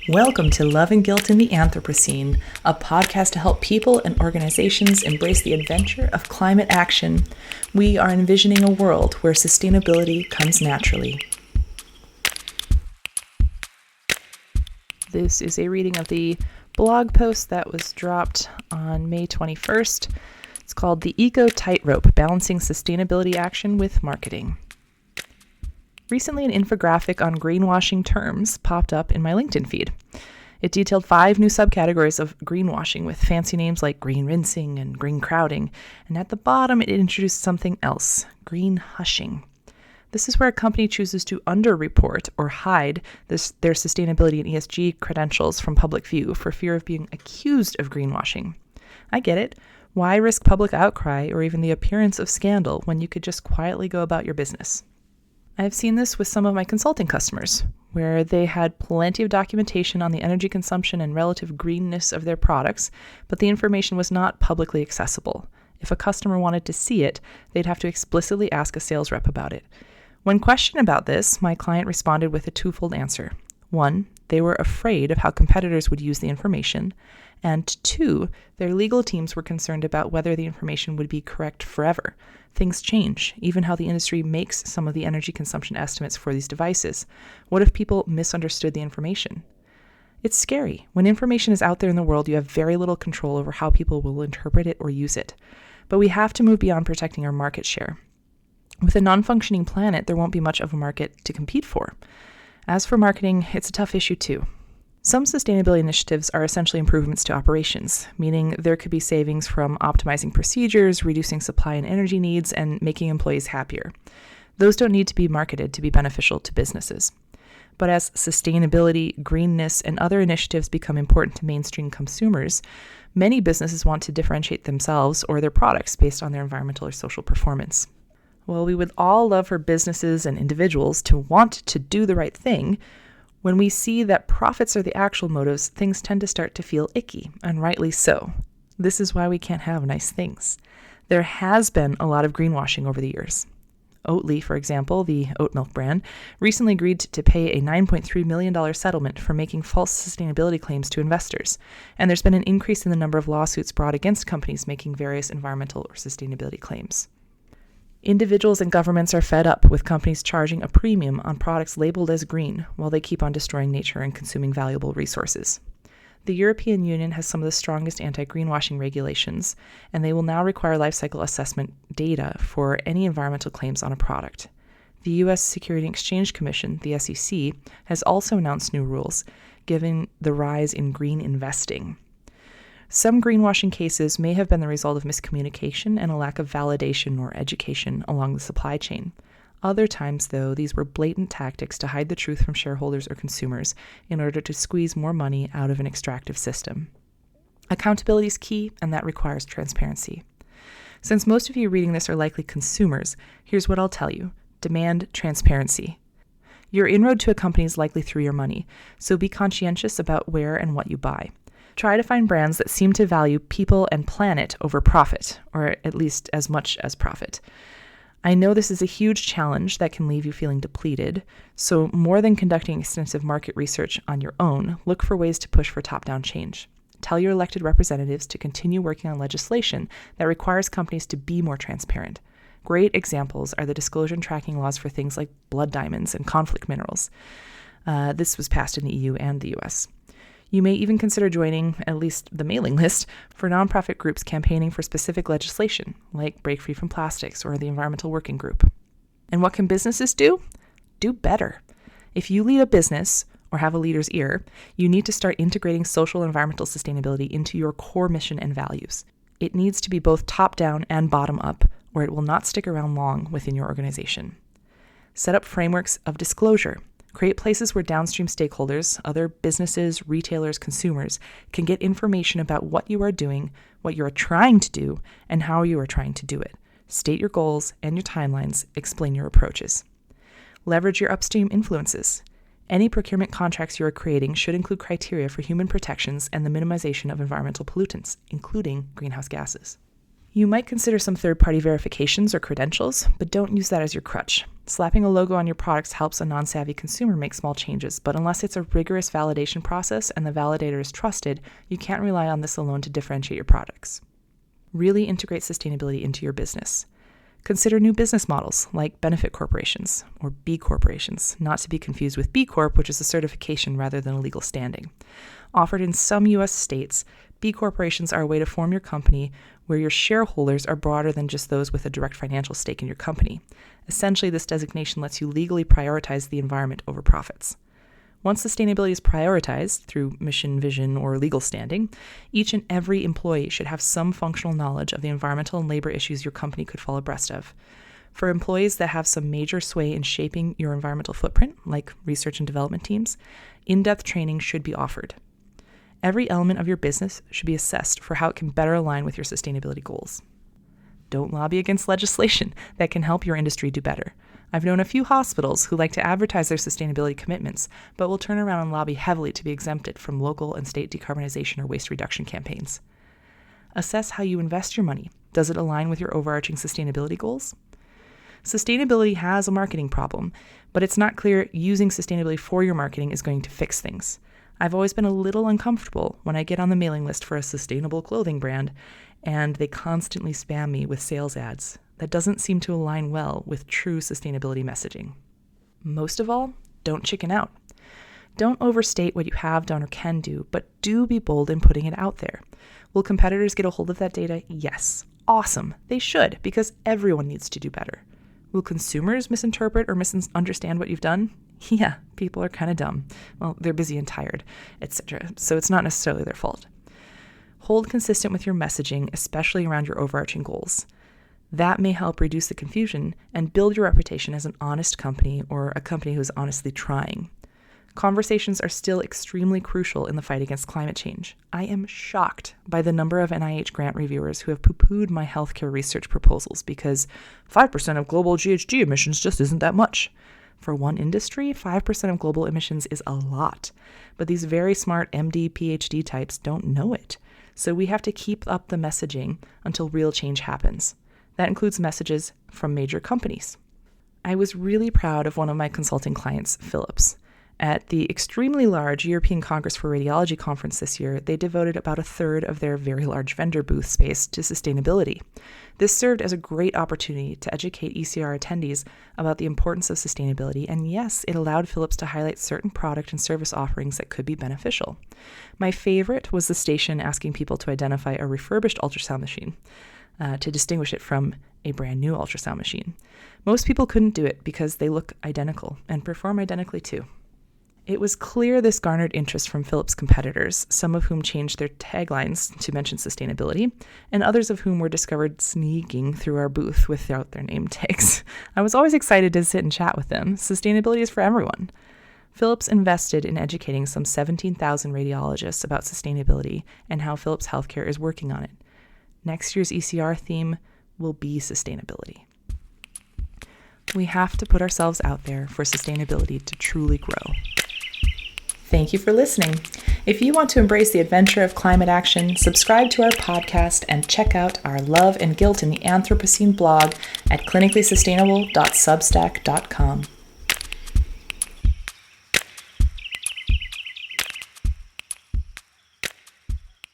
Welcome to Love and Guilt in the Anthropocene, a podcast to help people and organizations embrace the adventure of climate action. We are envisioning a world where sustainability comes naturally. This is a reading of the blog post that was dropped on May 21st. It's called The Eco-tightrope, Balancing Sustainability Action with Marketing. Recently, an infographic on greenwashing terms popped up in my LinkedIn feed. It detailed 5 new subcategories of greenwashing with fancy names like green rinsing and green crowding, and at the bottom it introduced something else, green hushing. This is where a company chooses to underreport or hide their sustainability and ESG credentials from public view for fear of being accused of greenwashing. I get it. Why risk public outcry or even the appearance of scandal when you could just quietly go about your business? I have seen this with some of my consulting customers, where they had plenty of documentation on the energy consumption and relative greenness of their products, but the information was not publicly accessible. If a customer wanted to see it, they'd have to explicitly ask a sales rep about it. When questioned about this, my client responded with a twofold answer. 1, they were afraid of how competitors would use the information, and 2, their legal teams were concerned about whether the information would be correct forever. Things change, even how the industry makes some of the energy consumption estimates for these devices. What if people misunderstood the information? It's scary. When information is out there in the world, you have very little control over how people will interpret it or use it. But we have to move beyond protecting our market share. With a non-functioning planet, there won't be much of a market to compete for. As for marketing, it's a tough issue too. Some sustainability initiatives are essentially improvements to operations, meaning there could be savings from optimizing procedures, reducing supply and energy needs, and making employees happier. Those don't need to be marketed to be beneficial to businesses. But as sustainability, greenness, and other initiatives become important to mainstream consumers, many businesses want to differentiate themselves or their products based on their environmental or social performance. Well, we would all love for businesses and individuals to want to do the right thing. When we see that profits are the actual motives, things tend to start to feel icky, and rightly so. This is why we can't have nice things. There has been a lot of greenwashing over the years. Oatly, for example, the oat milk brand, recently agreed to pay a $9.3 million settlement for making false sustainability claims to investors, and there's been an increase in the number of lawsuits brought against companies making various environmental or sustainability claims. Individuals and governments are fed up with companies charging a premium on products labeled as green while they keep on destroying nature and consuming valuable resources. The European Union has some of the strongest anti-greenwashing regulations, and they will now require life cycle assessment data for any environmental claims on a product. The U.S. Securities and Exchange Commission, the SEC, has also announced new rules, given the rise in green investing. Some greenwashing cases may have been the result of miscommunication and a lack of validation or education along the supply chain. Other times, though, these were blatant tactics to hide the truth from shareholders or consumers in order to squeeze more money out of an extractive system. Accountability is key, and that requires transparency. Since most of you reading this are likely consumers, here's what I'll tell you. Demand transparency. Your inroad to a company is likely through your money, so be conscientious about where and what you buy. Try to find brands that seem to value people and planet over profit, or at least as much as profit. I know this is a huge challenge that can leave you feeling depleted, so more than conducting extensive market research on your own, look for ways to push for top-down change. Tell your elected representatives to continue working on legislation that requires companies to be more transparent. Great examples are the disclosure and tracking laws for things like blood diamonds and conflict minerals. This was passed in the EU and the US. You may even consider joining at least the mailing list for nonprofit groups campaigning for specific legislation, like Break Free from Plastics or the Environmental Working Group. And what can businesses do? Do better. If you lead a business or have a leader's ear, you need to start integrating social and environmental sustainability into your core mission and values. It needs to be both top-down and bottom-up, or it will not stick around long within your organization. Set up frameworks of disclosure. Create places where downstream stakeholders, other businesses, retailers, consumers, can get information about what you are doing, what you are trying to do, and how you are trying to do it. State your goals and your timelines, explain your approaches. Leverage your upstream influences. Any procurement contracts you are creating should include criteria for human protections and the minimization of environmental pollutants, including greenhouse gases. You might consider some third-party verifications or credentials, but don't use that as your crutch. Slapping a logo on your products helps a non-savvy consumer make small changes, but unless it's a rigorous validation process and the validator is trusted, you can't rely on this alone to differentiate your products. Really integrate sustainability into your business. Consider new business models like benefit corporations or B corporations, not to be confused with B Corp, which is a certification rather than a legal standing. Offered in some U.S. states, B corporations are a way to form your company where your shareholders are broader than just those with a direct financial stake in your company. Essentially, this designation lets you legally prioritize the environment over profits. Once sustainability is prioritized through mission, vision, or legal standing, each and every employee should have some functional knowledge of the environmental and labor issues your company could fall abreast of. For employees that have some major sway in shaping your environmental footprint, like research and development teams, in-depth training should be offered. Every element of your business should be assessed for how it can better align with your sustainability goals. Don't lobby against legislation that can help your industry do better. I've known a few hospitals who like to advertise their sustainability commitments, but will turn around and lobby heavily to be exempted from local and state decarbonization or waste reduction campaigns. Assess how you invest your money. Does it align with your overarching sustainability goals? Sustainability has a marketing problem, but it's not clear using sustainability for your marketing is going to fix things. I've always been a little uncomfortable when I get on the mailing list for a sustainable clothing brand and they constantly spam me with sales ads. That doesn't seem to align well with true sustainability messaging. Most of all, don't chicken out. Don't overstate what you have done or can do, but do be bold in putting it out there. Will competitors get a hold of that data? Yes. Awesome. They should, because everyone needs to do better. Will consumers misinterpret or misunderstand what you've done? Yeah, people are kind of dumb. Well, they're busy and tired, etc. So it's not necessarily their fault. Hold consistent with your messaging, especially around your overarching goals. That may help reduce the confusion and build your reputation as an honest company or a company who is honestly trying. Conversations are still extremely crucial in the fight against climate change. I am shocked by the number of NIH grant reviewers who have poo-pooed my healthcare research proposals because 5% of global GHG emissions just isn't that much. For one industry, 5% of global emissions is a lot, but these very smart MD, PhD types don't know it. So we have to keep up the messaging until real change happens. That includes messages from major companies. I was really proud of one of my consulting clients, Philips. At the extremely large European Congress for Radiology conference this year, they devoted about a third of their very large vendor booth space to sustainability. This served as a great opportunity to educate ECR attendees about the importance of sustainability, and yes, it allowed Philips to highlight certain product and service offerings that could be beneficial. My favorite was the station asking people to identify a refurbished ultrasound machine to distinguish it from a brand new ultrasound machine. Most people couldn't do it because they look identical and perform identically too. It was clear this garnered interest from Philips competitors, some of whom changed their taglines to mention sustainability, and others of whom were discovered sneaking through our booth without their name tags. I was always excited to sit and chat with them. Sustainability is for everyone. Philips invested in educating some 17,000 radiologists about sustainability and how Philips Healthcare is working on it. Next year's ECR theme will be sustainability. We have to put ourselves out there for sustainability to truly grow. Thank you for listening. If you want to embrace the adventure of climate action, subscribe to our podcast and check out our Love and Guilt in the Anthropocene blog at clinicallysustainable.substack.com.